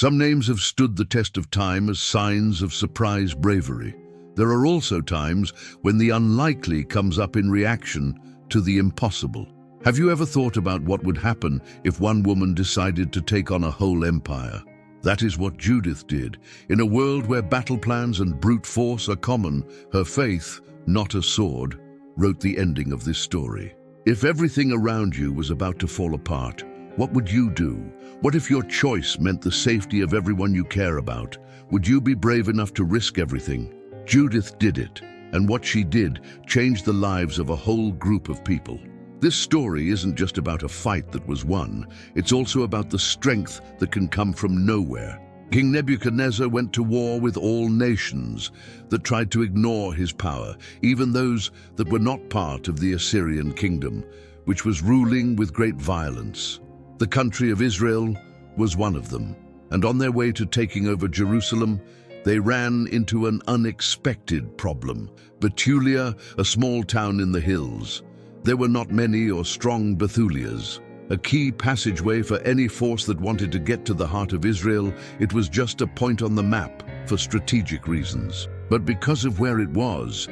Some names have stood the test of time as signs of surprise bravery. There are also times when the unlikely comes up in reaction to the impossible. Have you ever thought about what would happen if one woman decided to take on a whole empire? That is what Judith did. In a world where battle plans and brute force are common, her faith, not a sword, wrote the ending of this story. If everything around you was about to fall apart, what would you do? What if your choice meant the safety of everyone you care about? Would you be brave enough to risk everything? Judith did it, and what she did changed the lives of a whole group of people. This story isn't just about a fight that was won, it's also about the strength that can come from nowhere. King Nebuchadnezzar went to war with all nations that tried to ignore his power, even those that were not part of the Assyrian kingdom, which was ruling with great violence. The country of Israel was one of them, and on their way to taking over Jerusalem, they ran into an unexpected problem. Bethulia, a small town in the hills. There were not many or strong Bethulias. A key passageway for any force that wanted to get to the heart of Israel, it was just a point on the map for strategic reasons. But because of where it was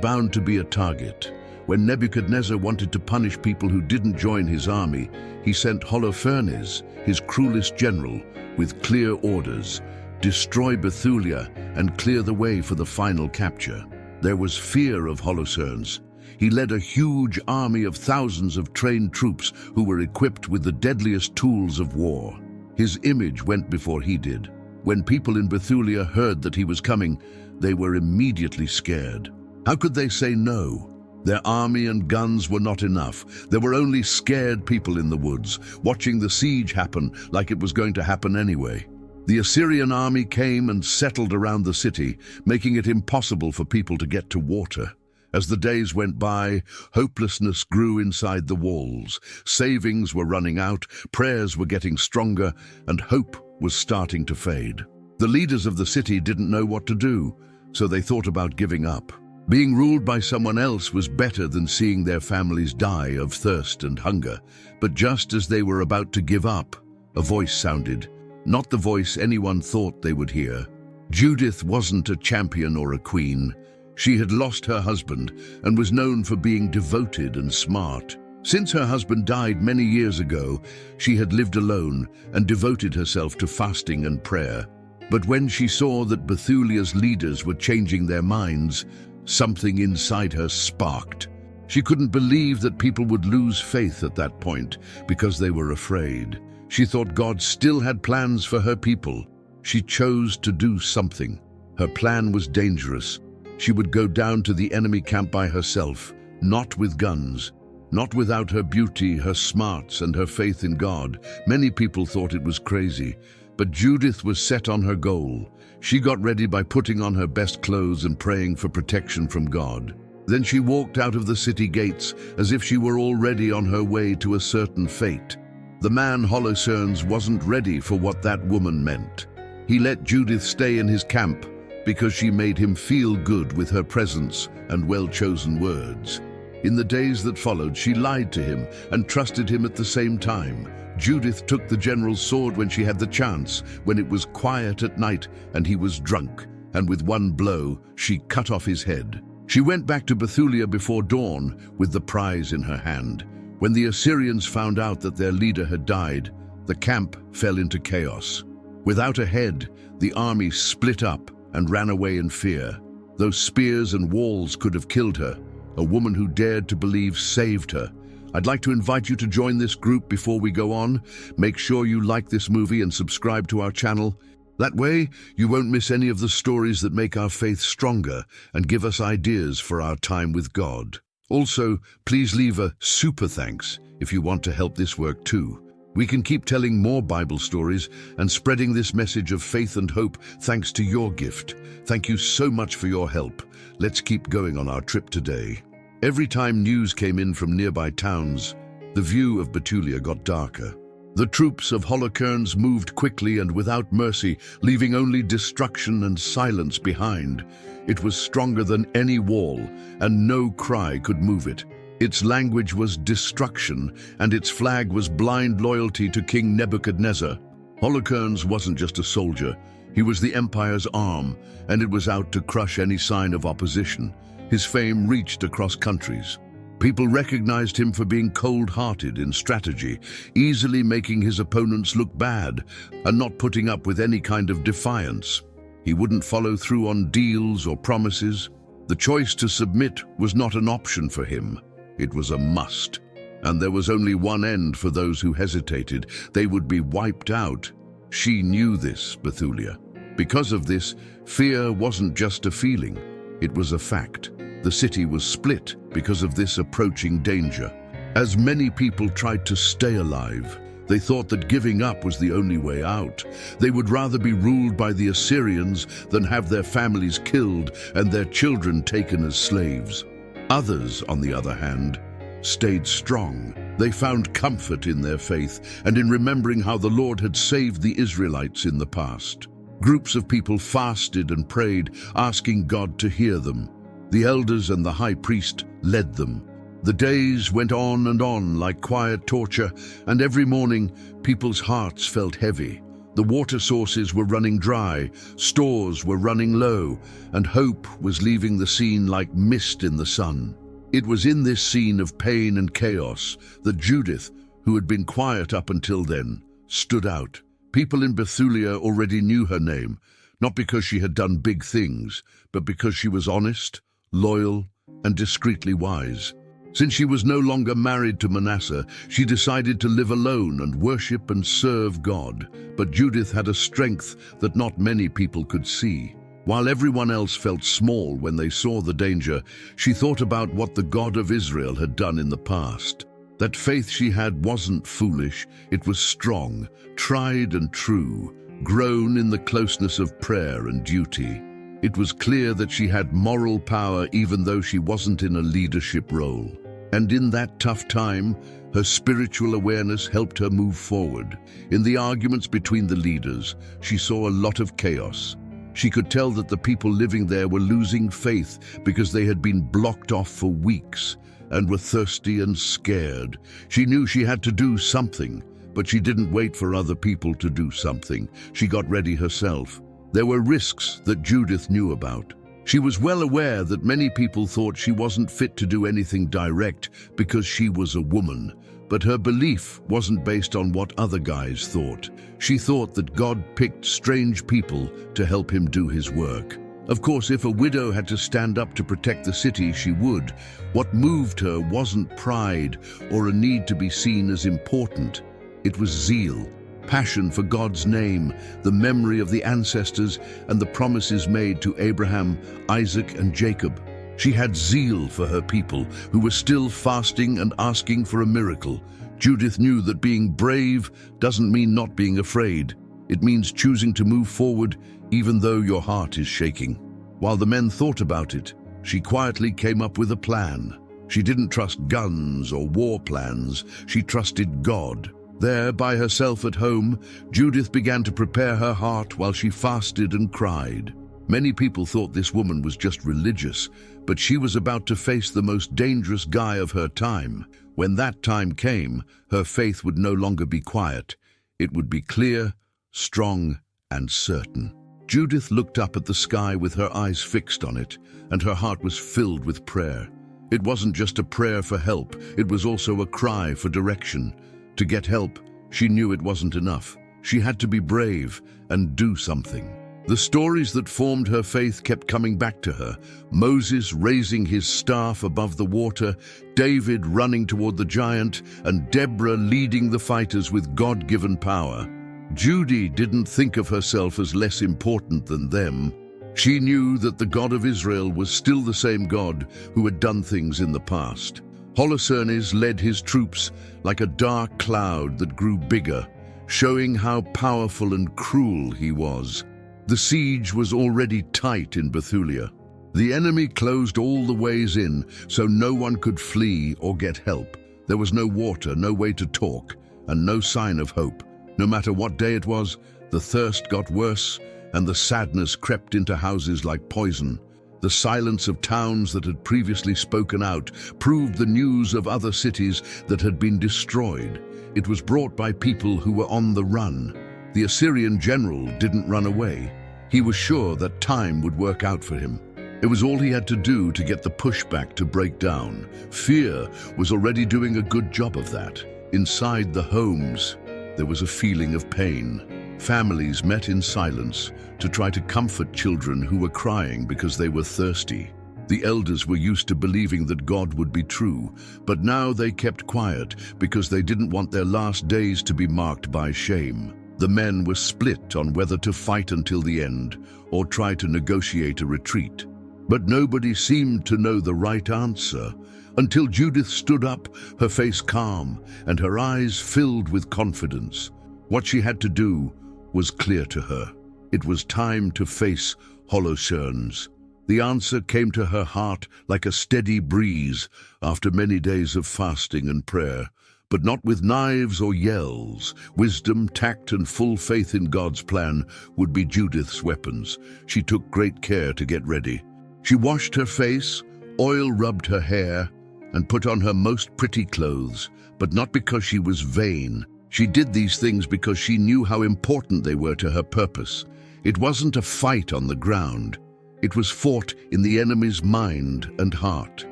bound to be a target. When Nebuchadnezzar wanted to punish people who didn't join his army, he sent Holofernes, his cruelest general, with clear orders: destroy Bethulia and clear the way for the final capture. There was fear of Holofernes. He led a huge army of thousands of trained troops who were equipped with the deadliest tools of war. His image went before he did. When people in Bethulia heard that he was coming, they were immediately scared. How could they say no? Their army and guns were not enough. There were only scared people in the woods, watching the siege happen like it was going to happen anyway. The Assyrian army came and settled around the city, making it impossible for people to get to water. As the days went by, hopelessness grew inside the walls. Savings were running out, prayers were getting stronger, and hope was starting to fade. The leaders of the city didn't know what to do, so they thought about giving up. Being ruled by someone else was better than seeing their families die of thirst and hunger. But just as they were about to give up, a voice sounded, not the voice anyone thought they would hear. Judith wasn't a champion or a queen. She had lost her husband and was known for being devoted and smart. Since her husband died many years ago, she had lived alone and devoted herself to fasting and prayer. But when she saw that Bethulia's leaders were changing their minds, something inside her sparked. She couldn't believe that people would lose faith at that point because they were afraid. She thought God still had plans for her people. She chose to do something. Her plan was dangerous. She would go down to the enemy camp by herself, not with guns, not without her beauty, her smarts, and her faith in God. Many people thought it was crazy, but Judith was set on her goal. She got ready by putting on her best clothes and praying for protection from God. Then she walked out of the city gates as if she were already on her way to a certain fate. The man Holofernes wasn't ready for what that woman meant. He let Judith stay in his camp because she made him feel good with her presence and well-chosen words. In the days that followed, she lied to him and trusted him at the same time. Judith took the general's sword when she had the chance, when it was quiet at night and he was drunk, and with one blow, she cut off his head. She went back to Bethulia before dawn with the prize in her hand. When the Assyrians found out that their leader had died, the camp fell into chaos. Without a head, the army split up and ran away in fear. Those spears and walls could have killed her. A woman who dared to believe saved her. I'd like to invite you to join this group before we go on. Make sure you like this movie and subscribe to our channel. That way, you won't miss any of the stories that make our faith stronger and give us ideas for our time with God. Also, please leave a super thanks if you want to help this work too. We can keep telling more Bible stories and spreading this message of faith and hope thanks to your gift. Thank you so much for your help. Let's keep going on our trip today. Every time news came in from nearby towns, the view of Bethulia got darker. The troops of Holofernes moved quickly and without mercy, leaving only destruction and silence behind. It was stronger than any wall, and no cry could move it. Its language was destruction, and its flag was blind loyalty to King Nebuchadnezzar. Holofernes wasn't just a soldier, he was the empire's arm, and it was out to crush any sign of opposition. His fame reached across countries. People recognized him for being cold-hearted in strategy, easily making his opponents look bad, and not putting up with any kind of defiance. He wouldn't follow through on deals or promises. The choice to submit was not an option for him. It was a must. And there was only one end for those who hesitated. They would be wiped out. She knew this, Bethulia. Because of this, fear wasn't just a feeling. It was a fact. The city was split because of this approaching danger. As many people tried to stay alive, they thought that giving up was the only way out. They would rather be ruled by the Assyrians than have their families killed and their children taken as slaves. Others, on the other hand, stayed strong. They found comfort in their faith and in remembering how the Lord had saved the Israelites in the past. Groups of people fasted and prayed, asking God to hear them. The elders and the high priest led them. The days went on and on like quiet torture, and every morning people's hearts felt heavy. The water sources were running dry, stores were running low, and hope was leaving the scene like mist in the sun. It was in this scene of pain and chaos that Judith, who had been quiet up until then, stood out. People in Bethulia already knew her name, not because she had done big things, but because she was honest, loyal, and discreetly wise. Since she was no longer married to Manasseh, she decided to live alone and worship and serve God. But Judith had a strength that not many people could see. While everyone else felt small when they saw the danger, she thought about what the God of Israel had done in the past. That faith she had wasn't foolish, it was strong, tried and true, grown in the closeness of prayer and duty. It was clear that she had moral power even though she wasn't in a leadership role. And in that tough time, her spiritual awareness helped her move forward. In the arguments between the leaders, she saw a lot of chaos. She could tell that the people living there were losing faith because they had been blocked off for weeks and were thirsty and scared. She knew she had to do something, but she didn't wait for other people to do something. She got ready herself. There were risks that Judith knew about. She was well aware that many people thought she wasn't fit to do anything direct because she was a woman. But her belief wasn't based on what other guys thought. She thought that God picked strange people to help him do his work. Of course, if a widow had to stand up to protect the city, she would. What moved her wasn't pride or a need to be seen as important. It was zeal, passion for God's name, the memory of the ancestors, and the promises made to Abraham, Isaac, and Jacob. She had zeal for her people, who were still fasting and asking for a miracle. Judith knew that being brave doesn't mean not being afraid. It means choosing to move forward even though your heart is shaking. While the men thought about it, she quietly came up with a plan. She didn't trust guns or war plans. She trusted God. There, by herself at home, Judith began to prepare her heart while she fasted and cried. Many people thought this woman was just religious, but she was about to face the most dangerous guy of her time. When that time came, her faith would no longer be quiet. It would be clear, strong, and certain. Judith looked up at the sky with her eyes fixed on it, and her heart was filled with prayer. It wasn't just a prayer for help, it was also a cry for direction. To get help, she knew it wasn't enough. She had to be brave and do something. The stories that formed her faith kept coming back to her. Moses raising his staff above the water, David running toward the giant, and Deborah leading the fighters with God-given power. Judy didn't think of herself as less important than them. She knew that the God of Israel was still the same God who had done things in the past. Holofernes led his troops like a dark cloud that grew bigger, showing how powerful and cruel he was. The siege was already tight in Bethulia. The enemy closed all the ways in, so no one could flee or get help. There was no water, no way to talk, and no sign of hope. No matter what day it was, the thirst got worse, and the sadness crept into houses like poison. The silence of towns that had previously spoken out proved the news of other cities that had been destroyed. It was brought by people who were on the run. The Assyrian general didn't run away. He was sure that time would work out for him. It was all he had to do to get the pushback to break down. Fear was already doing a good job of that. Inside the homes, there was a feeling of pain. Families met in silence to try to comfort children who were crying because they were thirsty. The elders were used to believing that God would be true, but now they kept quiet because they didn't want their last days to be marked by shame. The men were split on whether to fight until the end or try to negotiate a retreat. But nobody seemed to know the right answer until Judith stood up, her face calm and her eyes filled with confidence. What she had to do was clear to her. It was time to face Holofernes. The answer came to her heart like a steady breeze after many days of fasting and prayer, but not with knives or yells. Wisdom, tact, and full faith in God's plan would be Judith's weapons. She took great care to get ready. She washed her face, oil rubbed her hair, and put on her most pretty clothes, but not because she was vain. She did these things because she knew how important they were to her purpose. It wasn't a fight on the ground. It was fought in the enemy's mind and heart.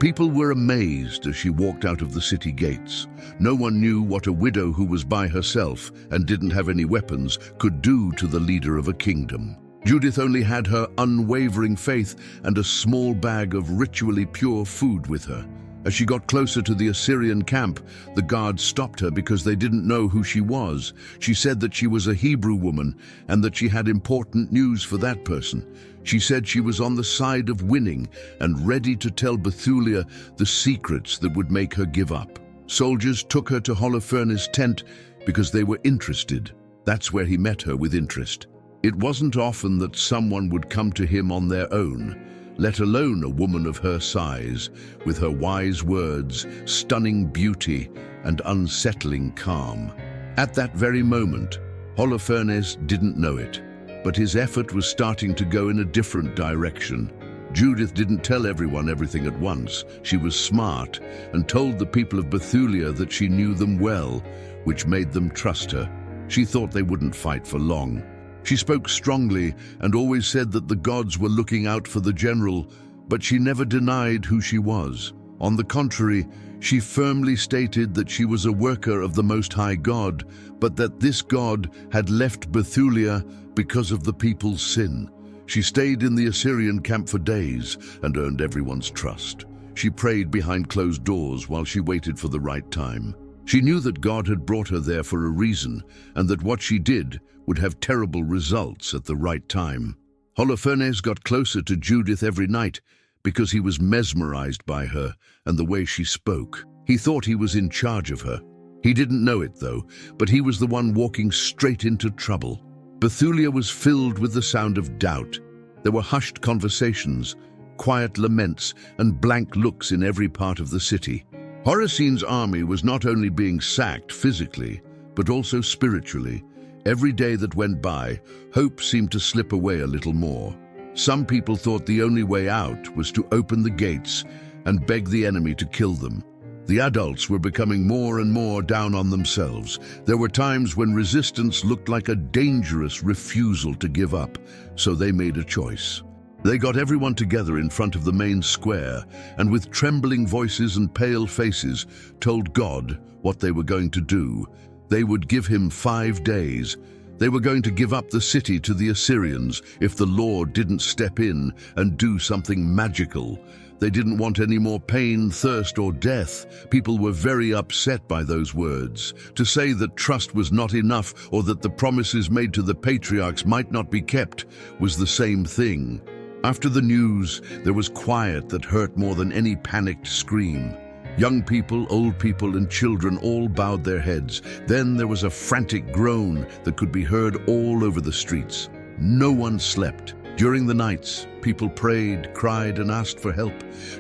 People were amazed as she walked out of the city gates. No one knew what a widow who was by herself and didn't have any weapons could do to the leader of a kingdom. Judith only had her unwavering faith and a small bag of ritually pure food with her. As she got closer to the Assyrian camp, the guards stopped her because they didn't know who she was. She said that she was a Hebrew woman and that she had important news for that person. She said she was on the side of winning and ready to tell Bethulia the secrets that would make her give up. Soldiers took her to Holofernes' tent because they were interested. That's where he met her with interest. It wasn't often that someone would come to him on their own, let alone a woman of her size, with her wise words, stunning beauty, and unsettling calm. At that very moment, Holofernes didn't know it, but his effort was starting to go in a different direction. Judith didn't tell everyone everything at once. She was smart and told the people of Bethulia that she knew them well, which made them trust her. She thought they wouldn't fight for long. She spoke strongly and always said that the gods were looking out for the general, but she never denied who she was. On the contrary, she firmly stated that she was a worker of the Most High God, but that this God had left Bethulia because of the people's sin. She stayed in the Assyrian camp for days and earned everyone's trust. She prayed behind closed doors while she waited for the right time. She knew that God had brought her there for a reason, and that what she did would have terrible results at the right time. Holofernes got closer to Judith every night because he was mesmerized by her and the way she spoke. He thought he was in charge of her. He didn't know it, though, but he was the one walking straight into trouble. Bethulia was filled with the sound of doubt. There were hushed conversations, quiet laments, and blank looks in every part of the city. Heroine's army was not only being sacked physically, but also spiritually. Every day that went by, hope seemed to slip away a little more. Some people thought the only way out was to open the gates and beg the enemy to kill them. The adults were becoming more and more down on themselves. There were times when resistance looked like a dangerous refusal to give up, so they made a choice. They got everyone together in front of the main square and with trembling voices and pale faces told God what they were going to do. They would give him 5 days. They were going to give up the city to the Assyrians if the Lord didn't step in and do something magical. They didn't want any more pain, thirst, or death. People were very upset by those words. To say that trust was not enough or that the promises made to the patriarchs might not be kept was the same thing. After the news, there was quiet that hurt more than any panicked scream. Young people, old people, and children all bowed their heads. Then there was a frantic groan that could be heard all over the streets. No one slept. During the nights, people prayed, cried, and asked for help.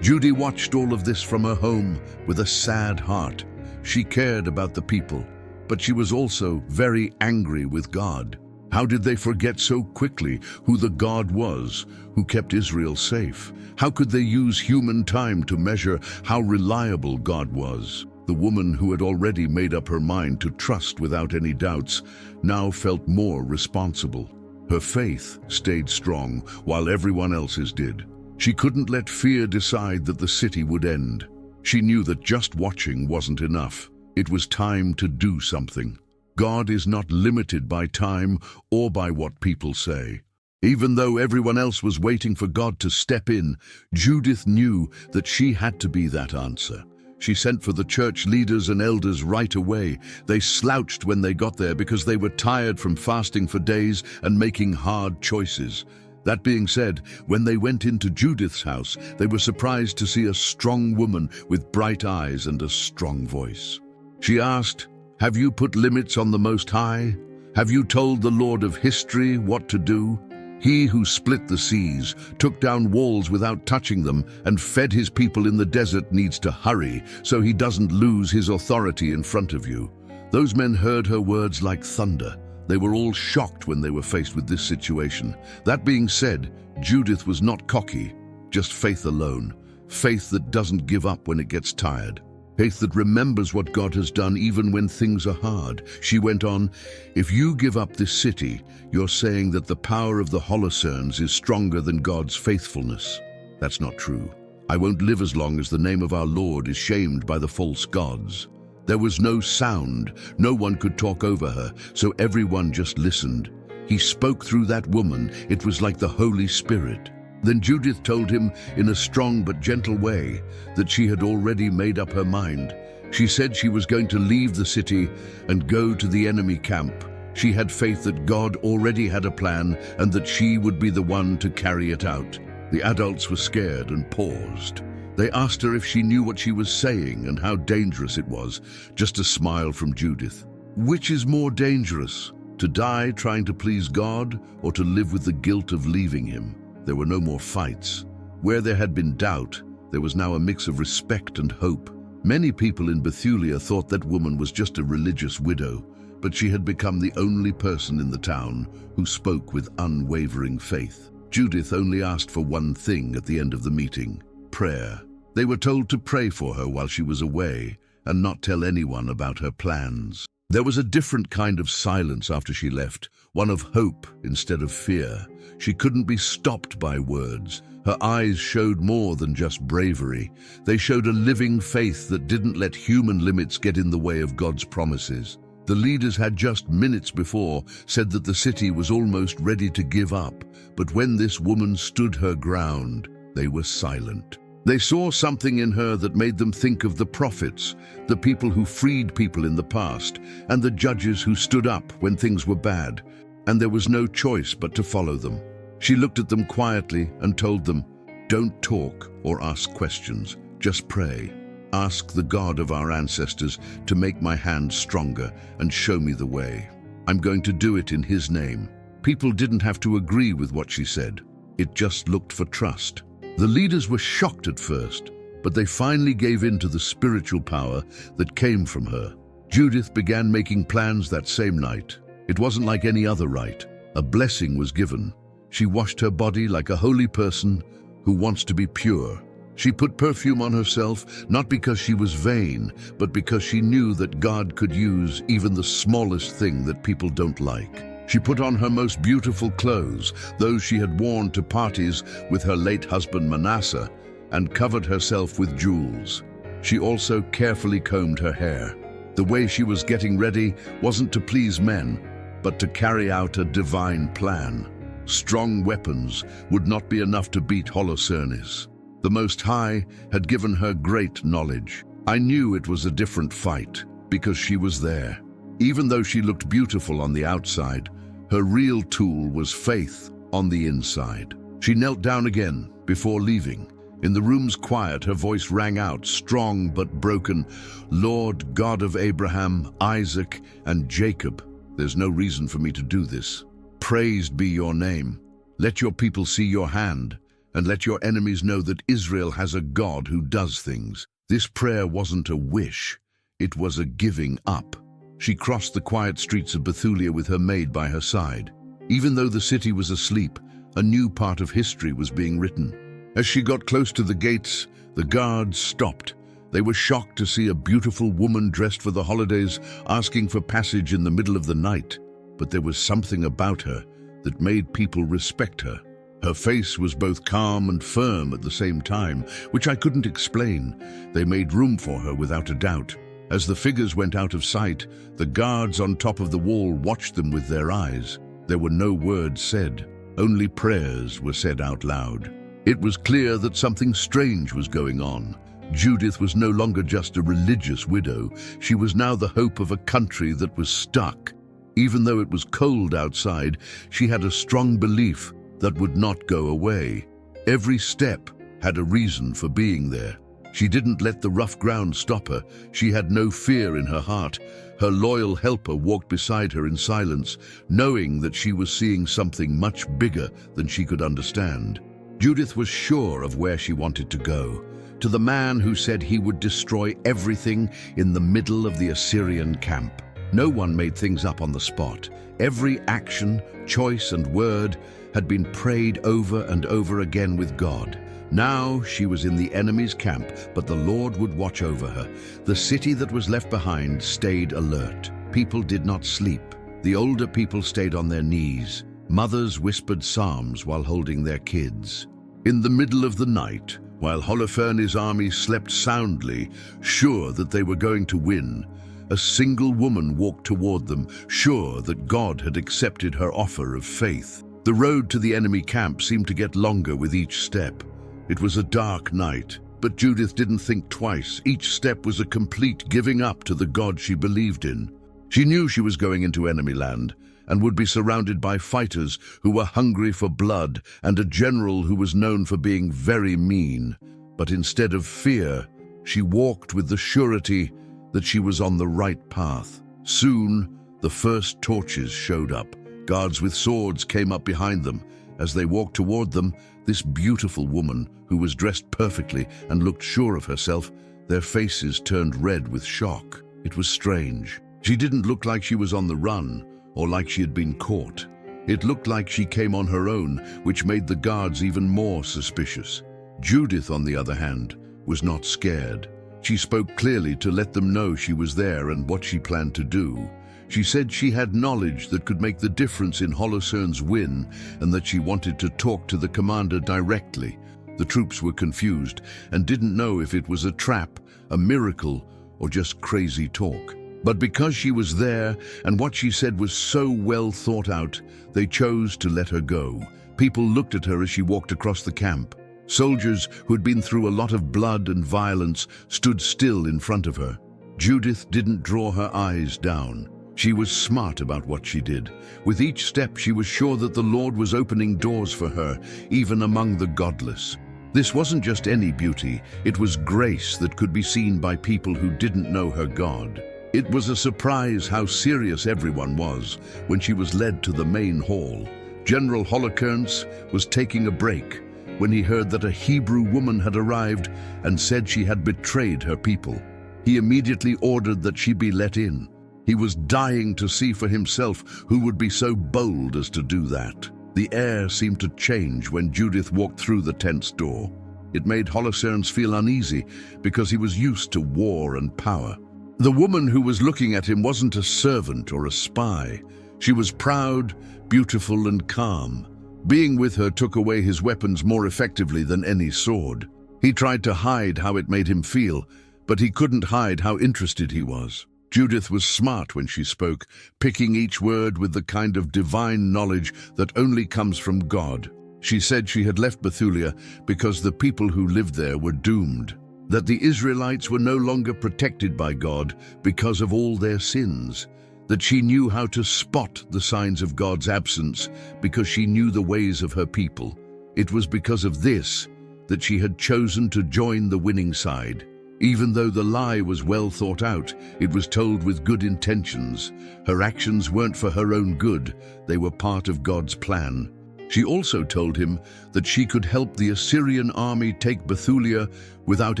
Judy watched all of this from her home with a sad heart. She cared about the people, but she was also very angry with God. How did they forget so quickly who the God was who kept Israel safe? How could they use human time to measure how reliable God was? The woman who had already made up her mind to trust without any doubts now felt more responsible. Her faith stayed strong while everyone else's did. She couldn't let fear decide that the city would end. She knew that just watching wasn't enough. It was time to do something. God is not limited by time or by what people say. Even though everyone else was waiting for God to step in, Judith knew that she had to be that answer. She sent for the church leaders and elders right away. They slouched when they got there because they were tired from fasting for days and making hard choices. That being said, when they went into Judith's house, they were surprised to see a strong woman with bright eyes and a strong voice. She asked, "Have you put limits on the Most High? Have you told the Lord of history what to do? He who split the seas, took down walls without touching them, and fed his people in the desert needs to hurry so he doesn't lose his authority in front of you." Those men heard her words like thunder. They were all shocked when they were faced with this situation. That being said, Judith was not cocky, just faith alone. Faith that doesn't give up when it gets tired. Faith that remembers what God has done even when things are hard. She went on, "If you give up this city, you're saying that the power of the Holofernes is stronger than God's faithfulness. That's not true. I won't live as long as the name of our Lord is shamed by the false gods." There was no sound. No one could talk over her, so everyone just listened. He spoke through that woman. It was like the Holy Spirit. Then Judith told him, in a strong but gentle way, that she had already made up her mind. She said she was going to leave the city and go to the enemy camp. She had faith that God already had a plan and that she would be the one to carry it out. The adults were scared and paused. They asked her if she knew what she was saying and how dangerous it was. Just a smile from Judith. Which is more dangerous, to die trying to please God or to live with the guilt of leaving him? There were no more fights. Where there had been doubt, there was now a mix of respect and hope. Many people in Bethulia thought that woman was just a religious widow, but she had become the only person in the town who spoke with unwavering faith. Judith only asked for one thing at the end of the meeting: prayer. They were told to pray for her while she was away and not tell anyone about her plans. There was a different kind of silence after she left, one of hope instead of fear. She couldn't be stopped by words. Her eyes showed more than just bravery. They showed a living faith that didn't let human limits get in the way of God's promises. The leaders had just minutes before said that the city was almost ready to give up, but when this woman stood her ground, they were silent. They saw something in her that made them think of the prophets, the people who freed people in the past, and the judges who stood up when things were bad, and there was no choice but to follow them. She looked at them quietly and told them, "Don't talk or ask questions, just pray. Ask the God of our ancestors to make my hand stronger and show me the way. I'm going to do it in his name." People didn't have to agree with what she said. It just looked for trust. The leaders were shocked at first, but they finally gave in to the spiritual power that came from her. Judith began making plans that same night. It wasn't like any other rite. A blessing was given. She washed her body like a holy person who wants to be pure. She put perfume on herself, not because she was vain, but because she knew that God could use even the smallest thing that people don't like. She put on her most beautiful clothes, those she had worn to parties with her late husband Manasseh, and covered herself with jewels. She also carefully combed her hair. The way she was getting ready wasn't to please men, but to carry out a divine plan. Strong weapons would not be enough to beat Holofernes. The Most High had given her great knowledge. I knew it was a different fight because she was there. Even though she looked beautiful on the outside, her real tool was faith on the inside. She knelt down again before leaving. In the room's quiet, her voice rang out, strong but broken. "Lord God of Abraham, Isaac, and Jacob, there's no reason for me to do this. Praised be your name. Let your people see your hand, and let your enemies know that Israel has a God who does things." This prayer wasn't a wish, it was a giving up. She crossed the quiet streets of Bethulia with her maid by her side. Even though the city was asleep, a new part of history was being written. As she got close to the gates, the guards stopped, They were shocked to see a beautiful woman dressed for the holidays asking for passage in the middle of the night. But there was something about her that made people respect her. Her face was both calm and firm at the same time, which I couldn't explain. They made room for her without a doubt. As the figures went out of sight, the guards on top of the wall watched them with their eyes. There were no words said, only prayers were said out loud. It was clear that something strange was going on. Judith was no longer just a religious widow. She was now the hope of a country that was stuck. Even though it was cold outside, she had a strong belief that would not go away. Every step had a reason for being there. She didn't let the rough ground stop her. She had no fear in her heart. Her loyal helper walked beside her in silence, knowing that she was seeing something much bigger than she could understand. Judith was sure of where she wanted to go, to the man who said he would destroy everything in the middle of the Assyrian camp. No one made things up on the spot. Every action, choice, and word had been prayed over and over again with God. Now she was in the enemy's camp, but the Lord would watch over her. The city that was left behind stayed alert. People did not sleep. The older people stayed on their knees. Mothers whispered psalms while holding their kids. In the middle of the night, while Holofernes' army slept soundly, sure that they were going to win, a single woman walked toward them, sure that God had accepted her offer of faith. The road to the enemy camp seemed to get longer with each step. It was a dark night, but Judith didn't think twice. Each step was a complete giving up to the God she believed in. She knew she was going into enemy land and would be surrounded by fighters who were hungry for blood and a general who was known for being very mean. But instead of fear, she walked with the surety that she was on the right path. Soon, the first torches showed up. Guards with swords came up behind them. As they walked toward them, this beautiful woman, who was dressed perfectly and looked sure of herself, their faces turned red with shock. It was strange. She didn't look like she was on the run or like she had been caught. It looked like she came on her own, which made the guards even more suspicious. Judith, on the other hand, was not scared. She spoke clearly to let them know she was there and what she planned to do. She said she had knowledge that could make the difference in Holofernes' win and that she wanted to talk to the commander directly. The troops were confused and didn't know if it was a trap, a miracle, or just crazy talk. But because she was there and what she said was so well thought out, they chose to let her go. People looked at her as she walked across the camp. Soldiers who had been through a lot of blood and violence stood still in front of her. Judith didn't draw her eyes down. She was smart about what she did. With each step, she was sure that the Lord was opening doors for her, even among the godless. This wasn't just any beauty, it was grace that could be seen by people who didn't know her God. It was a surprise how serious everyone was when she was led to the main hall. General Holofernes was taking a break when he heard that a Hebrew woman had arrived and said she had betrayed her people. He immediately ordered that she be let in. He was dying to see for himself who would be so bold as to do that. The air seemed to change when Judith walked through the tent's door. It made Holofernes feel uneasy because he was used to war and power. The woman who was looking at him wasn't a servant or a spy. She was proud, beautiful, and calm. Being with her took away his weapons more effectively than any sword. He tried to hide how it made him feel, but he couldn't hide how interested he was. Judith was smart when she spoke, picking each word with the kind of divine knowledge that only comes from God. She said she had left Bethulia because the people who lived there were doomed, that the Israelites were no longer protected by God because of all their sins, that she knew how to spot the signs of God's absence because she knew the ways of her people. It was because of this that she had chosen to join the winning side. Even though the lie was well thought out, it was told with good intentions. Her actions weren't for her own good, they were part of God's plan. She also told him that she could help the Assyrian army take Bethulia without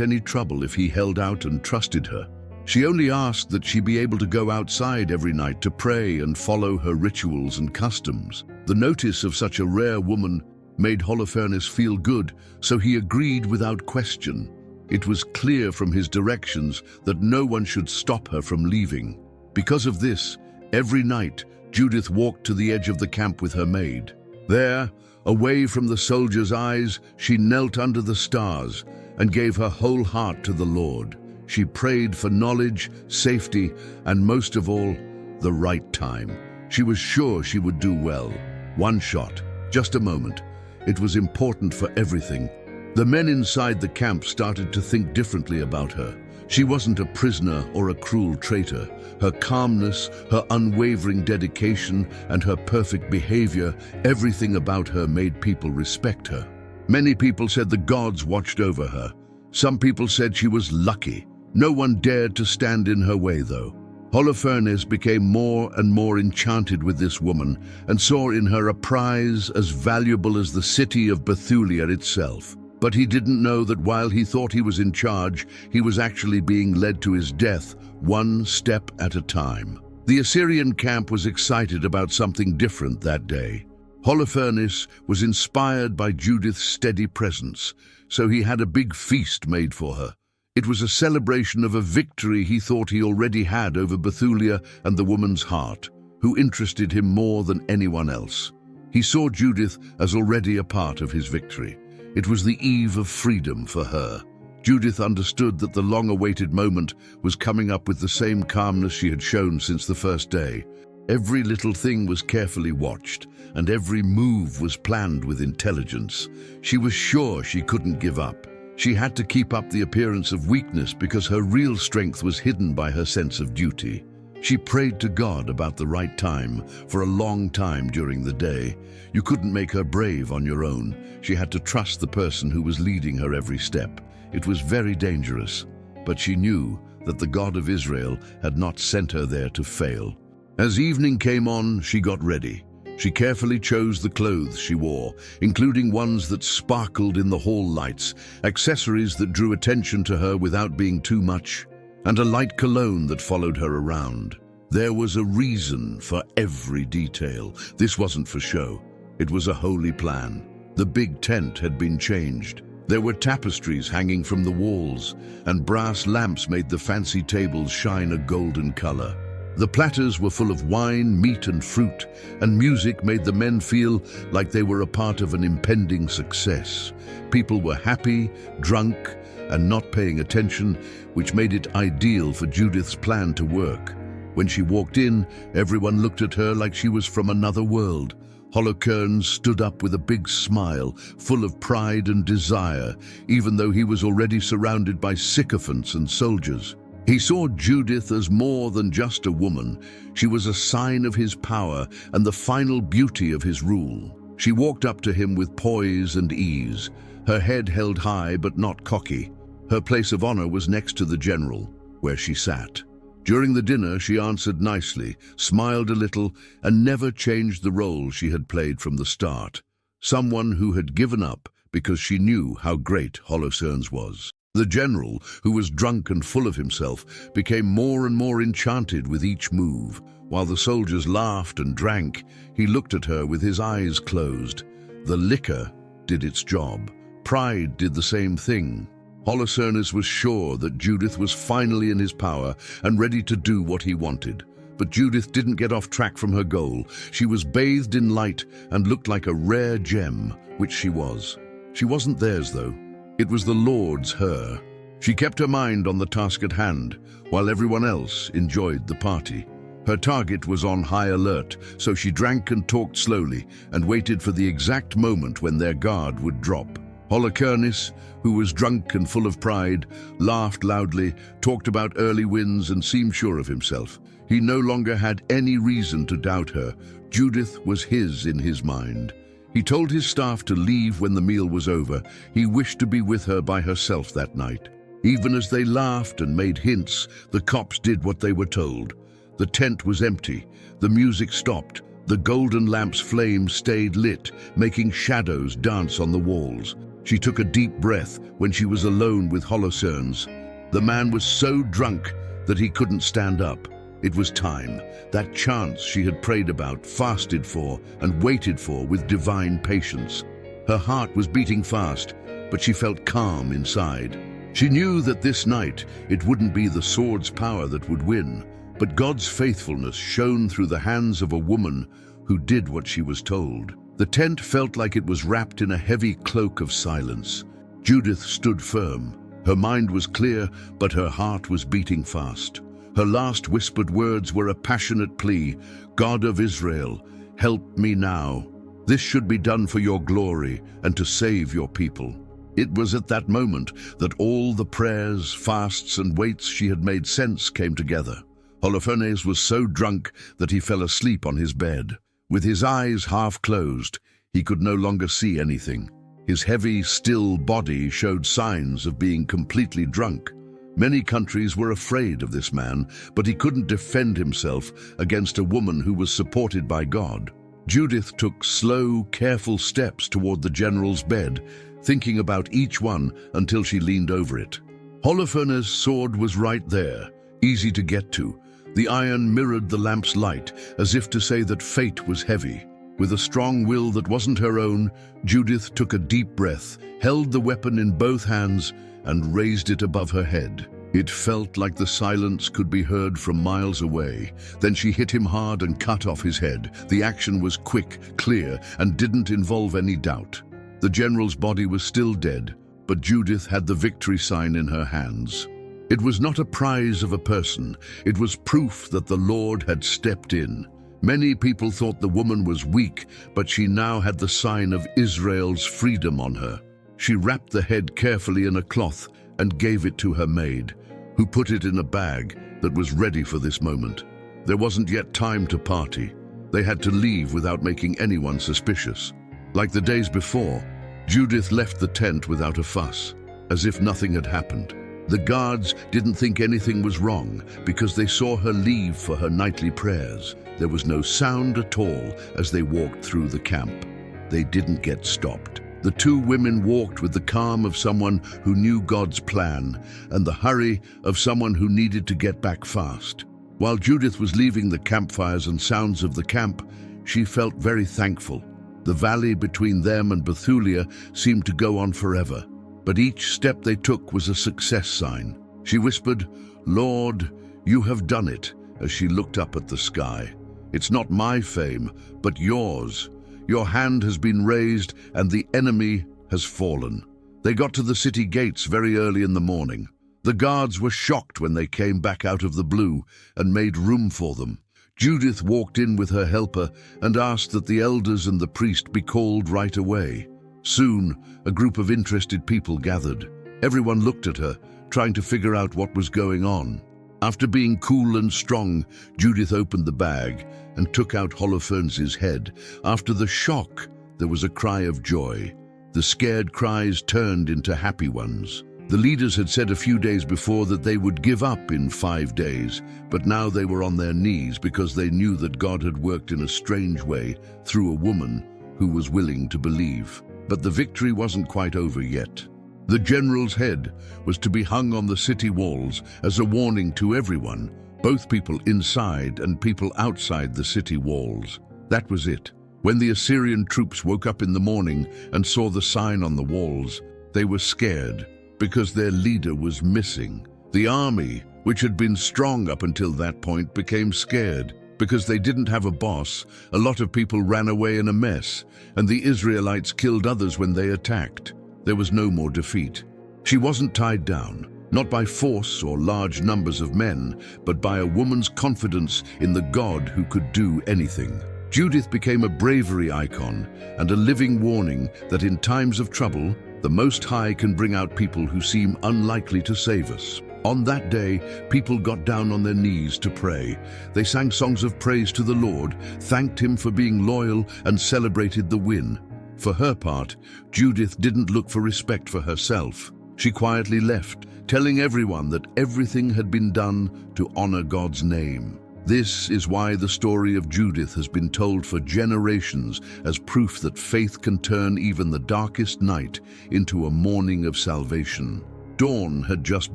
any trouble if he held out and trusted her. She only asked that she be able to go outside every night to pray and follow her rituals and customs. The notice of such a rare woman made Holofernes feel good, so he agreed without question. It was clear from his directions that no one should stop her from leaving. Because of this, every night, Judith walked to the edge of the camp with her maid. There, away from the soldiers' eyes, she knelt under the stars and gave her whole heart to the Lord. She prayed for knowledge, safety, and most of all, the right time. She was sure she would do well. One shot, just a moment. It was important for everything. The men inside the camp started to think differently about her. She wasn't a prisoner or a cruel traitor. Her calmness, her unwavering dedication, and her perfect behavior, everything about her made people respect her. Many people said the gods watched over her. Some people said she was lucky. No one dared to stand in her way, though. Holofernes became more and more enchanted with this woman and saw in her a prize as valuable as the city of Bethulia itself. But he didn't know that while he thought he was in charge, he was actually being led to his death, one step at a time. The Assyrian camp was excited about something different that day. Holofernes was inspired by Judith's steady presence, so he had a big feast made for her. It was a celebration of a victory he thought he already had over Bethulia and the woman's heart, who interested him more than anyone else. He saw Judith as already a part of his victory. It was the eve of freedom for her. Judith understood that the long-awaited moment was coming up with the same calmness she had shown since the first day. Every little thing was carefully watched, and every move was planned with intelligence. She was sure she couldn't give up. She had to keep up the appearance of weakness because her real strength was hidden by her sense of duty. She prayed to God about the right time for a long time during the day. You couldn't make her brave on your own. She had to trust the person who was leading her every step. It was very dangerous, but she knew that the God of Israel had not sent her there to fail. As evening came on, she got ready. She carefully chose the clothes she wore, including ones that sparkled in the hall lights, accessories that drew attention to her without being too much, and a light cologne that followed her around. There was a reason for every detail. This wasn't for show. It was a holy plan. The big tent had been changed. There were tapestries hanging from the walls, and brass lamps made the fancy tables shine a golden color. The platters were full of wine, meat, and fruit, and music made the men feel like they were a part of an impending success. People were happy, drunk, and not paying attention, which made it ideal for Judith's plan to work. When she walked in, everyone looked at her like she was from another world. Holofernes stood up with a big smile, full of pride and desire, even though he was already surrounded by sycophants and soldiers. He saw Judith as more than just a woman. She was a sign of his power and the final beauty of his rule. She walked up to him with poise and ease, her head held high but not cocky. Her place of honor was next to the general, where she sat. During the dinner, she answered nicely, smiled a little, and never changed the role she had played from the start. Someone who had given up because she knew how great Holofernes was. The general, who was drunk and full of himself, became more and more enchanted with each move. While the soldiers laughed and drank, he looked at her with his eyes closed. The liquor did its job. Pride did the same thing. Holofernes was sure that Judith was finally in his power and ready to do what he wanted. But Judith didn't get off track from her goal. She was bathed in light and looked like a rare gem, which she was. She wasn't theirs, though. It was the Lord's, her. She kept her mind on the task at hand, while everyone else enjoyed the party. Her target was on high alert, so she drank and talked slowly and waited for the exact moment when their guard would drop. Holofernes, who was drunk and full of pride, laughed loudly, talked about early wins, and seemed sure of himself. He no longer had any reason to doubt her. Judith was his in his mind. He told his staff to leave when the meal was over. He wished to be with her by herself that night. Even as they laughed and made hints, the cops did what they were told. The tent was empty. The music stopped. The golden lamp's flame stayed lit, making shadows dance on the walls. She took a deep breath when she was alone with Holofernes. The man was so drunk that he couldn't stand up. It was time, that chance she had prayed about, fasted for, and waited for with divine patience. Her heart was beating fast, but she felt calm inside. She knew that this night it wouldn't be the sword's power that would win, but God's faithfulness shone through the hands of a woman who did what she was told. The tent felt like it was wrapped in a heavy cloak of silence. Judith stood firm. Her mind was clear, but her heart was beating fast. Her last whispered words were a passionate plea, "God of Israel, help me now. This should be done for your glory and to save your people." It was at that moment that all the prayers, fasts, and waits she had made sense came together. Holofernes was so drunk that he fell asleep on his bed. With his eyes half closed, he could no longer see anything. His heavy, still body showed signs of being completely drunk. Many countries were afraid of this man, but he couldn't defend himself against a woman who was supported by God. Judith took slow, careful steps toward the general's bed, thinking about each one until she leaned over it. Holofernes' sword was right there, easy to get to. The iron mirrored the lamp's light, as if to say that fate was heavy. With a strong will that wasn't her own, Judith took a deep breath, held the weapon in both hands, and raised it above her head. It felt like the silence could be heard from miles away. Then she hit him hard and cut off his head. The action was quick, clear, and didn't involve any doubt. The general's body was still dead, but Judith had the victory sign in her hands. It was not a prize of a person, it was proof that the Lord had stepped in. Many people thought the woman was weak, but she now had the sign of Israel's freedom on her. She wrapped the head carefully in a cloth and gave it to her maid, who put it in a bag that was ready for this moment. There wasn't yet time to party. They had to leave without making anyone suspicious. Like the days before, Judith left the tent without a fuss, as if nothing had happened. The guards didn't think anything was wrong because they saw her leave for her nightly prayers. There was no sound at all as they walked through the camp. They didn't get stopped. The two women walked with the calm of someone who knew God's plan and the hurry of someone who needed to get back fast. While Judith was leaving the campfires and sounds of the camp, she felt very thankful. The valley between them and Bethulia seemed to go on forever, but each step they took was a success sign. She whispered, "Lord, you have done it," as she looked up at the sky. "It's not my fame, but yours. Your hand has been raised and the enemy has fallen." They got to the city gates very early in the morning. The guards were shocked when they came back out of the blue and made room for them. Judith walked in with her helper and asked that the elders and the priest be called right away. Soon, a group of interested people gathered. Everyone looked at her, trying to figure out what was going on. After being cool and strong, Judith opened the bag and took out Holofernes' head. After the shock, there was a cry of joy. The scared cries turned into happy ones. The leaders had said a few days before that they would give up in 5 days, but now they were on their knees because they knew that God had worked in a strange way through a woman who was willing to believe. But the victory wasn't quite over yet. The general's head was to be hung on the city walls as a warning to everyone, both people inside and people outside the city walls. That was it. When the Assyrian troops woke up in the morning and saw the sign on the walls, they were scared because their leader was missing. The army, which had been strong up until that point, became scared. Because they didn't have a boss, a lot of people ran away in a mess, and the Israelites killed others when they attacked. There was no more defeat. She wasn't tied down, not by force or large numbers of men, but by a woman's confidence in the God who could do anything. Judith became a bravery icon and a living warning that in times of trouble, the Most High can bring out people who seem unlikely to save us. On that day, people got down on their knees to pray. They sang songs of praise to the Lord, thanked him for being loyal, and celebrated the win. For her part, Judith didn't look for respect for herself. She quietly left, telling everyone that everything had been done to honor God's name. This is why the story of Judith has been told for generations as proof that faith can turn even the darkest night into a morning of salvation. Dawn had just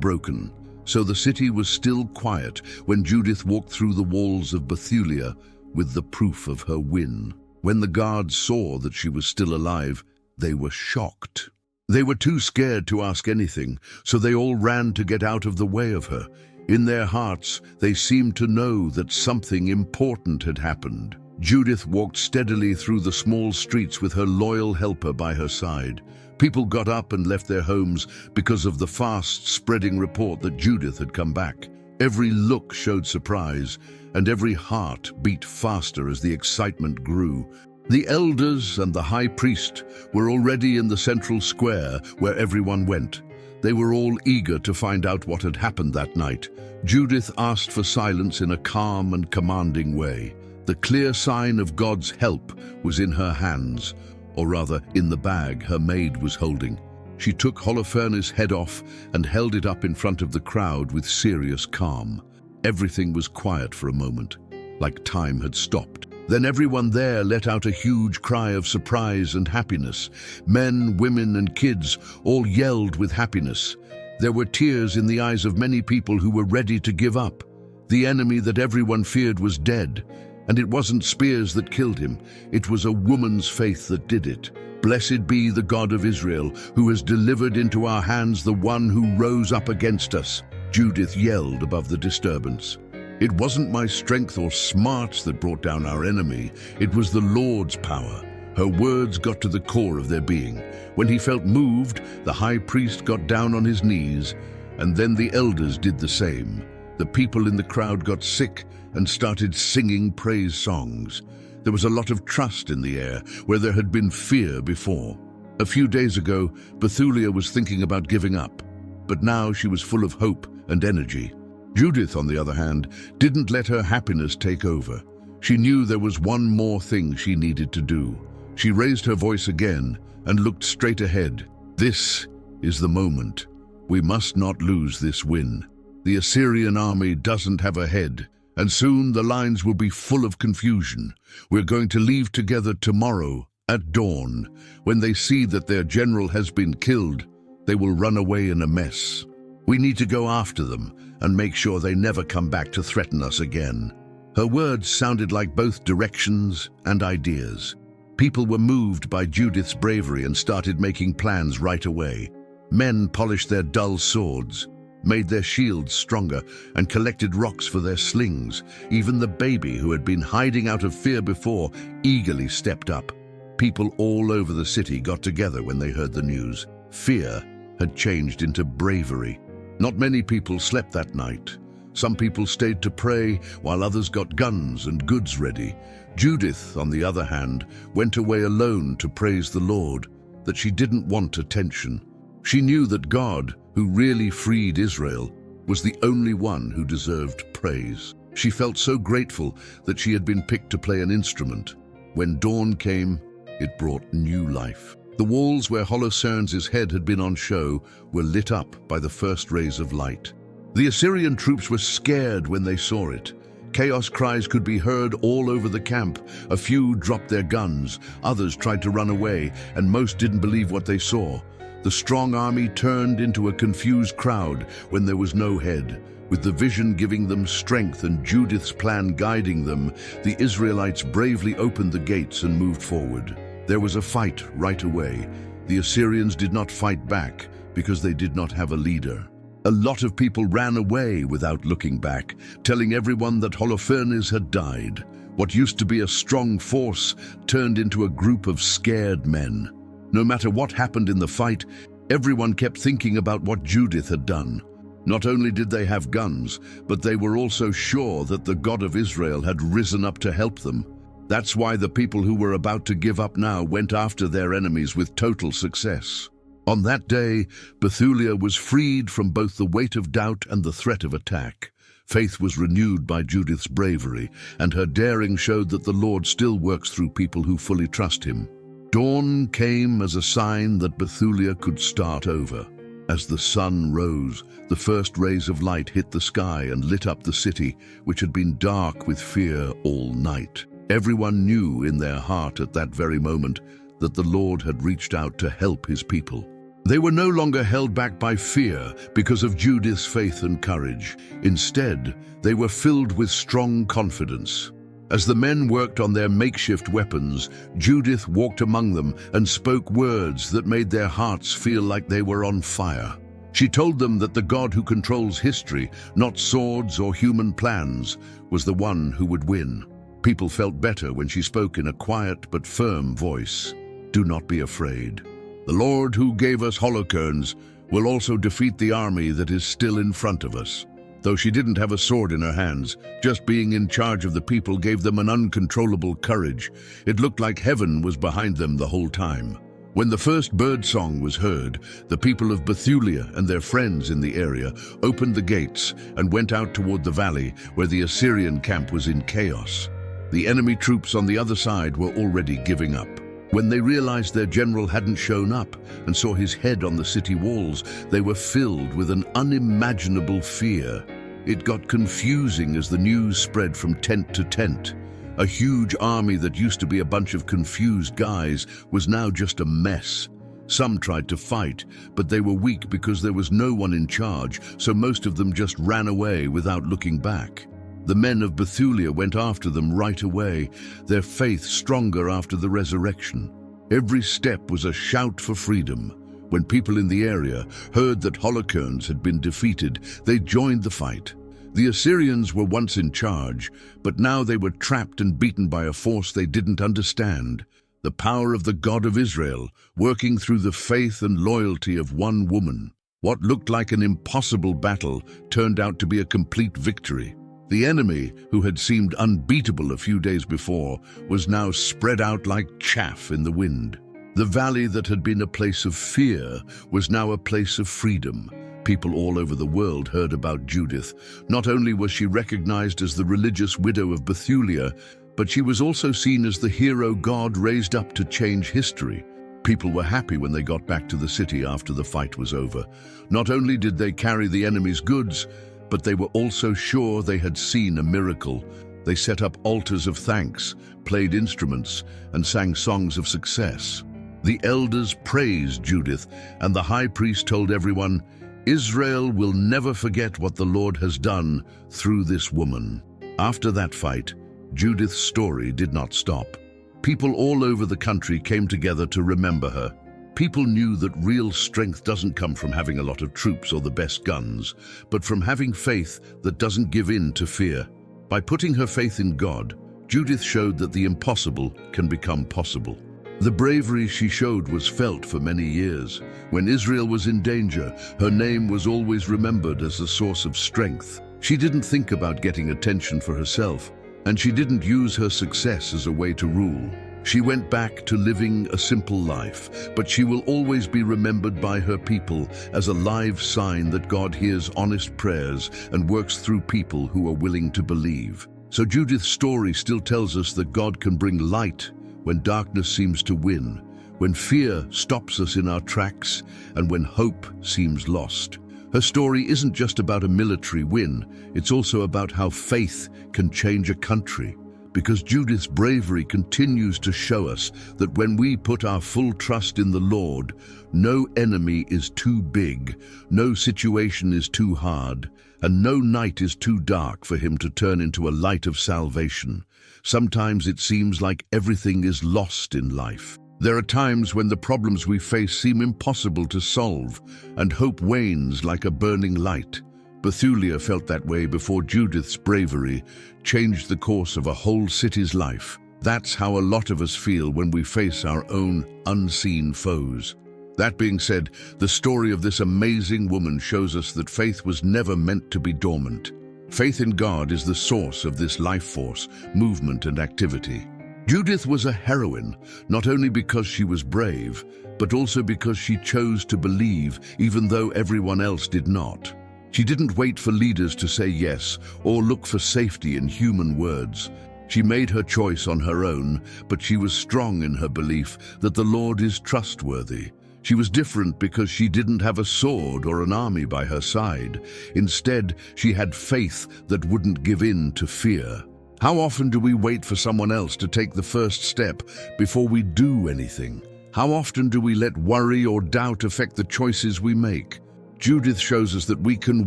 broken, so the city was still quiet when Judith walked through the walls of Bethulia with the proof of her win. When the guards saw that she was still alive, they were shocked. They were too scared to ask anything, so they all ran to get out of the way of her. In their hearts, they seemed to know that something important had happened. Judith walked steadily through the small streets with her loyal helper by her side. People got up and left their homes because of the fast-spreading report that Judith had come back. Every look showed surprise, and every heart beat faster as the excitement grew. The elders and the high priest were already in the central square where everyone went. They were all eager to find out what had happened that night. Judith asked for silence in a calm and commanding way. The clear sign of God's help was in her hands, or rather in the bag her maid was holding. She took Holofernes' head off and held it up in front of the crowd with serious calm. Everything was quiet for a moment, like time had stopped. Then everyone there let out a huge cry of surprise and happiness. Men, women, and kids all yelled with happiness. There were tears in the eyes of many people who were ready to give up. The enemy that everyone feared was dead, and it wasn't spears that killed him. It was a woman's faith that did it. Blessed be the God of Israel, who has delivered into our hands the one who rose up against us. Judith yelled above the disturbance. It wasn't my strength or smarts that brought down our enemy. It was the Lord's power. Her words got to the core of their being. When he felt moved, the high priest got down on his knees, and then the elders did the same. The people in the crowd got sick and started singing praise songs. There was a lot of trust in the air where there had been fear before. A few days ago, Bethulia was thinking about giving up, but now she was full of hope and energy. Judith, on the other hand, didn't let her happiness take over. She knew there was one more thing she needed to do. She raised her voice again and looked straight ahead. This is the moment. We must not lose this win. The Assyrian army doesn't have a head, and soon the lines will be full of confusion. We're going to leave together tomorrow at dawn. When they see that their general has been killed, they will run away in a mess. We need to go after them and make sure they never come back to threaten us again. Her words sounded like both directions and ideas. People were moved by Judith's bravery and started making plans right away. Men polished their dull swords, made their shields stronger, and collected rocks for their slings. Even the baby, who had been hiding out of fear before, eagerly stepped up. People all over the city got together when they heard the news. Fear had changed into bravery. Not many people slept that night. Some people stayed to pray, while others got guns and goods ready. Judith, on the other hand, went away alone to praise the Lord, that she didn't want attention. She knew that God, who really freed Israel, was the only one who deserved praise. She felt so grateful that she had been picked to play an instrument. When dawn came, it brought new life. The walls where Holofernes' head had been on show were lit up by the first rays of light. The Assyrian troops were scared when they saw it. Chaos cries could be heard all over the camp. A few dropped their guns, others tried to run away, and most didn't believe what they saw. The strong army turned into a confused crowd when there was no head. With the vision giving them strength and Judith's plan guiding them, the Israelites bravely opened the gates and moved forward. There was a fight right away. The Assyrians did not fight back because they did not have a leader. A lot of people ran away without looking back, telling everyone that Holofernes had died. What used to be a strong force turned into a group of scared men. No matter what happened in the fight, everyone kept thinking about what Judith had done. Not only did they have guns, but they were also sure that the God of Israel had risen up to help them. That's why the people who were about to give up now went after their enemies with total success. On that day, Bethulia was freed from both the weight of doubt and the threat of attack. Faith was renewed by Judith's bravery, and her daring showed that the Lord still works through people who fully trust him. Dawn came as a sign that Bethulia could start over. As the sun rose, the first rays of light hit the sky and lit up the city, which had been dark with fear all night. Everyone knew in their heart at that very moment that the Lord had reached out to help his people. They were no longer held back by fear because of Judith's faith and courage. Instead, they were filled with strong confidence. As the men worked on their makeshift weapons, Judith walked among them and spoke words that made their hearts feel like they were on fire. She told them that the God who controls history, not swords or human plans, was the one who would win. People felt better when she spoke in a quiet but firm voice. Do not be afraid. The Lord who gave us Holofernes will also defeat the army that is still in front of us. Though she didn't have a sword in her hands, just being in charge of the people gave them an uncontrollable courage. It looked like heaven was behind them the whole time. When the first bird song was heard, the people of Bethulia and their friends in the area opened the gates and went out toward the valley where the Assyrian camp was in chaos. The enemy troops on the other side were already giving up. When they realized their general hadn't shown up and saw his head on the city walls, they were filled with an unimaginable fear. It got confusing as the news spread from tent to tent. A huge army that used to be a bunch of confused guys was now just a mess. Some tried to fight, but they were weak because there was no one in charge, so most of them just ran away without looking back. The men of Bethulia went after them right away, their faith stronger after the resurrection. Every step was a shout for freedom. When people in the area heard that Holofernes had been defeated, they joined the fight. The Assyrians were once in charge, but now they were trapped and beaten by a force they didn't understand. The power of the God of Israel, working through the faith and loyalty of one woman. What looked like an impossible battle turned out to be a complete victory. The enemy, who had seemed unbeatable a few days before, was now spread out like chaff in the wind. The valley that had been a place of fear was now a place of freedom. People all over the world heard about Judith. Not only was she recognized as the religious widow of Bethulia, but she was also seen as the hero God raised up to change history. People were happy when they got back to the city after the fight was over. Not only did they carry the enemy's goods, but they were also sure they had seen a miracle. They set up altars of thanks, played instruments, and sang songs of success. The elders praised Judith, and the high priest told everyone, Israel will never forget what the Lord has done through this woman. After that fight, Judith's story did not stop. People all over the country came together to remember her. People knew that real strength doesn't come from having a lot of troops or the best guns, but from having faith that doesn't give in to fear. By putting her faith in God, Judith showed that the impossible can become possible. The bravery she showed was felt for many years. When Israel was in danger, her name was always remembered as a source of strength. She didn't think about getting attention for herself, and she didn't use her success as a way to rule. She went back to living a simple life, but she will always be remembered by her people as a live sign that God hears honest prayers and works through people who are willing to believe. So Judith's story still tells us that God can bring light when darkness seems to win, when fear stops us in our tracks, and when hope seems lost. Her story isn't just about a military win, it's also about how faith can change a country. Because Judith's bravery continues to show us that when we put our full trust in the Lord, no enemy is too big, no situation is too hard, and no night is too dark for him to turn into a light of salvation. Sometimes it seems like everything is lost in life. There are times when the problems we face seem impossible to solve, and hope wanes like a burning light. Bethulia felt that way before Judith's bravery changed the course of a whole city's life. That's how a lot of us feel when we face our own unseen foes. That being said, the story of this amazing woman shows us that faith was never meant to be dormant. Faith in God is the source of this life force, movement, and activity. Judith was a heroine, not only because she was brave, but also because she chose to believe even though everyone else did not. She didn't wait for leaders to say yes or look for safety in human words. She made her choice on her own, but she was strong in her belief that the Lord is trustworthy. She was different because she didn't have a sword or an army by her side. Instead, she had faith that wouldn't give in to fear. How often do we wait for someone else to take the first step before we do anything? How often do we let worry or doubt affect the choices we make? Judith shows us that we can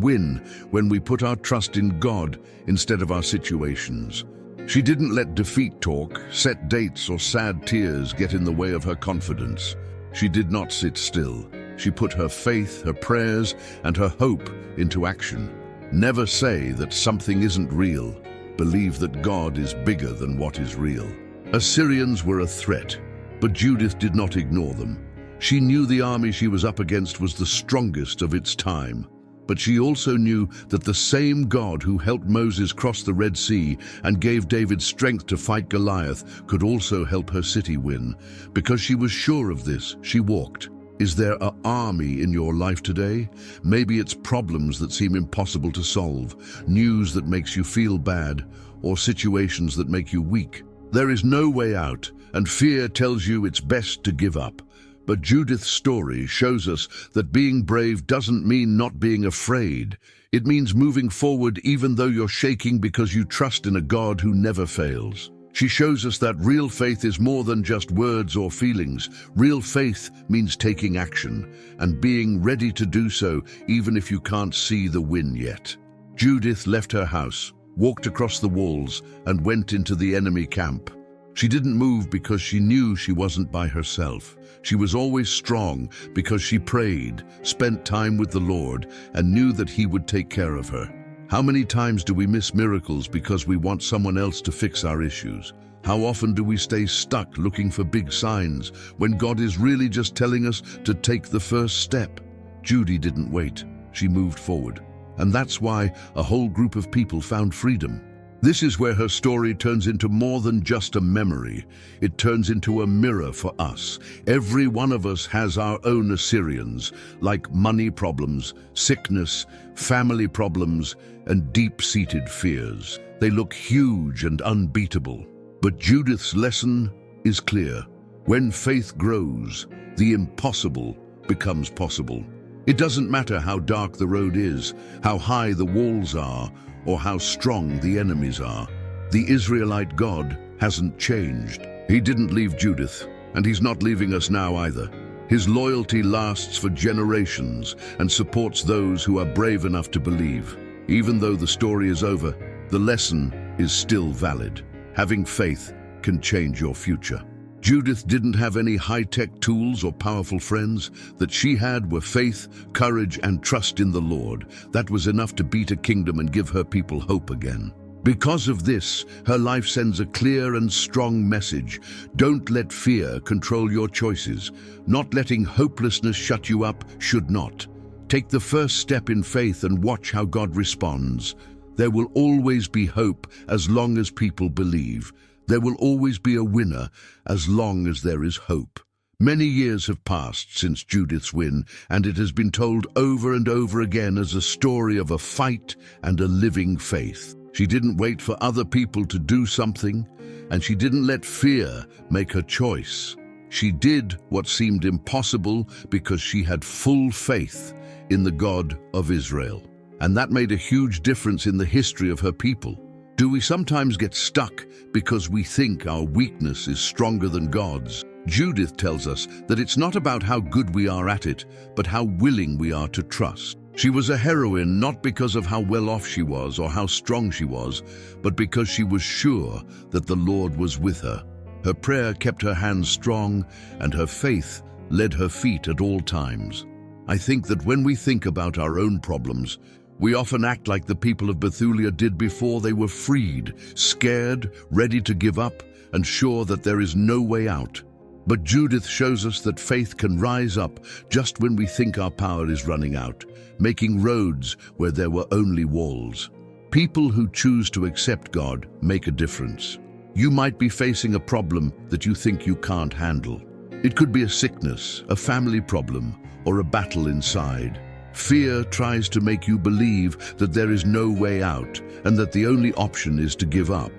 win when we put our trust in God instead of our situations. She didn't let defeat talk, set dates, or sad tears get in the way of her confidence. She did not sit still. She put her faith, her prayers, and her hope into action. Never say that something isn't real. Believe that God is bigger than what is real. Assyrians were a threat, but Judith did not ignore them. She knew the army she was up against was the strongest of its time. But she also knew that the same God who helped Moses cross the Red Sea and gave David strength to fight Goliath could also help her city win. Because she was sure of this, she walked. Is there an army in your life today? Maybe it's problems that seem impossible to solve, news that makes you feel bad, or situations that make you weak. There is no way out, and fear tells you it's best to give up. But Judith's story shows us that being brave doesn't mean not being afraid. It means moving forward even though you're shaking because you trust in a God who never fails. She shows us that real faith is more than just words or feelings. Real faith means taking action and being ready to do so even if you can't see the win yet. Judith left her house, walked across the walls, and went into the enemy camp. She didn't move because she knew she wasn't by herself. She was always strong because she prayed, spent time with the Lord, and knew that He would take care of her. How many times do we miss miracles because we want someone else to fix our issues? How often do we stay stuck looking for big signs when God is really just telling us to take the first step? Judy didn't wait. She moved forward. And that's why a whole group of people found freedom. This is where her story turns into more than just a memory. It turns into a mirror for us. Every one of us has our own Assyrians, like money problems, sickness, family problems, and deep-seated fears. They look huge and unbeatable. But Judith's lesson is clear. When faith grows, the impossible becomes possible. It doesn't matter how dark the road is, how high the walls are, or how strong the enemies are. The Israelite God hasn't changed. He didn't leave Judith, and He's not leaving us now either. His loyalty lasts for generations and supports those who are brave enough to believe. Even though the story is over, the lesson is still valid. Having faith can change your future. Judith didn't have any high-tech tools or powerful friends. That she had were faith, courage, and trust in the Lord. That was enough to beat a kingdom and give her people hope again. Because of this, her life sends a clear and strong message. Don't let fear control your choices. Not letting hopelessness shut you up should not. Take the first step in faith and watch how God responds. There will always be hope as long as people believe. There will always be a winner as long as there is hope. Many years have passed since Judith's win, and it has been told over and over again as a story of a fight and a living faith. She didn't wait for other people to do something, and she didn't let fear make her choice. She did what seemed impossible because she had full faith in the God of Israel. And that made a huge difference in the history of her people. Do we sometimes get stuck because we think our weakness is stronger than God's? Judith tells us that it's not about how good we are at it, but how willing we are to trust. She was a heroine not because of how well off she was or how strong she was, but because she was sure that the Lord was with her. Her prayer kept her hands strong, and her faith led her feet at all times. I think that when we think about our own problems, we often act like the people of Bethulia did before they were freed, scared, ready to give up, and sure that there is no way out. But Judith shows us that faith can rise up just when we think our power is running out, making roads where there were only walls. People who choose to accept God make a difference. You might be facing a problem that you think you can't handle. It could be a sickness, a family problem, or a battle inside. Fear tries to make you believe that there is no way out and that the only option is to give up.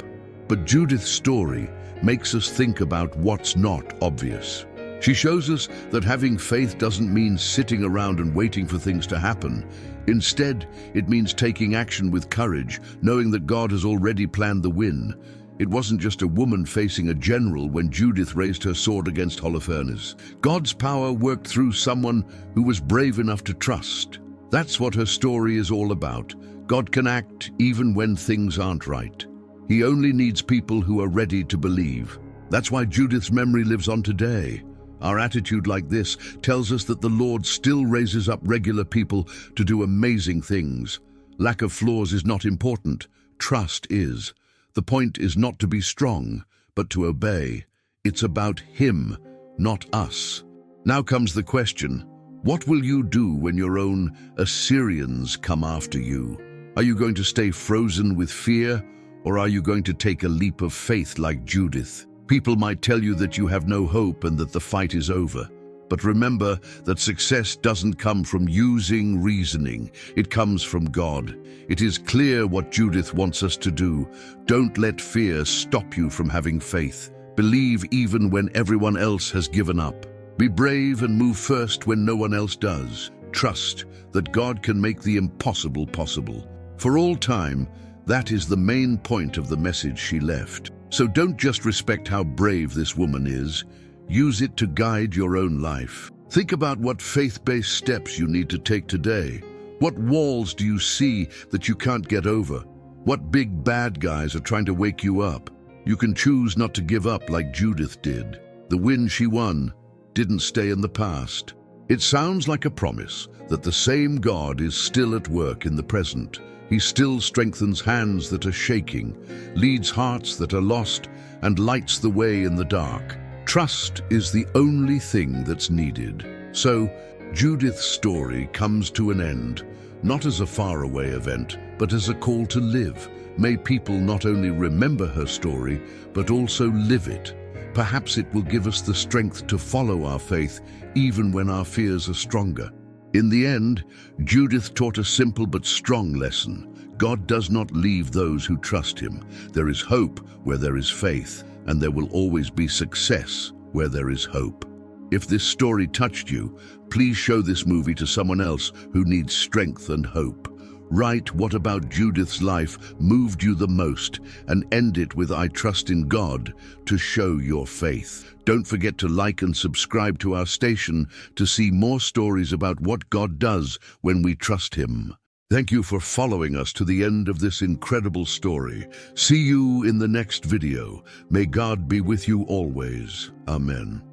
But Judith's story makes us think about what's not obvious. She shows us that having faith doesn't mean sitting around and waiting for things to happen. Instead, it means taking action with courage, knowing that God has already planned the win. It wasn't just a woman facing a general when Judith raised her sword against Holofernes. God's power worked through someone who was brave enough to trust. That's what her story is all about. God can act even when things aren't right. He only needs people who are ready to believe. That's why Judith's memory lives on today. Our attitude like this tells us that the Lord still raises up regular people to do amazing things. Lack of flaws is not important. Trust is. The point is not to be strong, but to obey. It's about Him, not us. Now comes the question, what will you do when your own Assyrians come after you? Are you going to stay frozen with fear, or are you going to take a leap of faith like Judith? People might tell you that you have no hope and that the fight is over. But remember that success doesn't come from using reasoning. It comes from God. It is clear what Judith wants us to do. Don't let fear stop you from having faith. Believe even when everyone else has given up. Be brave and move first when no one else does. Trust that God can make the impossible possible. For all time, that is the main point of the message she left. So don't just respect how brave this woman is. Use it to guide your own life. Think about what faith-based steps you need to take today. What walls do you see that you can't get over? What big bad guys are trying to wake you up? You can choose not to give up like Judith did. The win she won didn't stay in the past. It sounds like a promise that the same God is still at work in the present. He still strengthens hands that are shaking, leads hearts that are lost, and lights the way in the dark. Trust is the only thing that's needed. So, Judith's story comes to an end, not as a faraway event, but as a call to live. May people not only remember her story, but also live it. Perhaps it will give us the strength to follow our faith, even when our fears are stronger. In the end, Judith taught a simple but strong lesson. God does not leave those who trust Him. There is hope where there is faith, and there will always be success where there is hope. If this story touched you, please show this movie to someone else who needs strength and hope. Write what about Judith's life moved you the most, and end it with I trust in God to show your faith. Don't forget to like and subscribe to our station to see more stories about what God does when we trust Him. Thank you for following us to the end of this incredible story. See you in the next video. May God be with you always. Amen.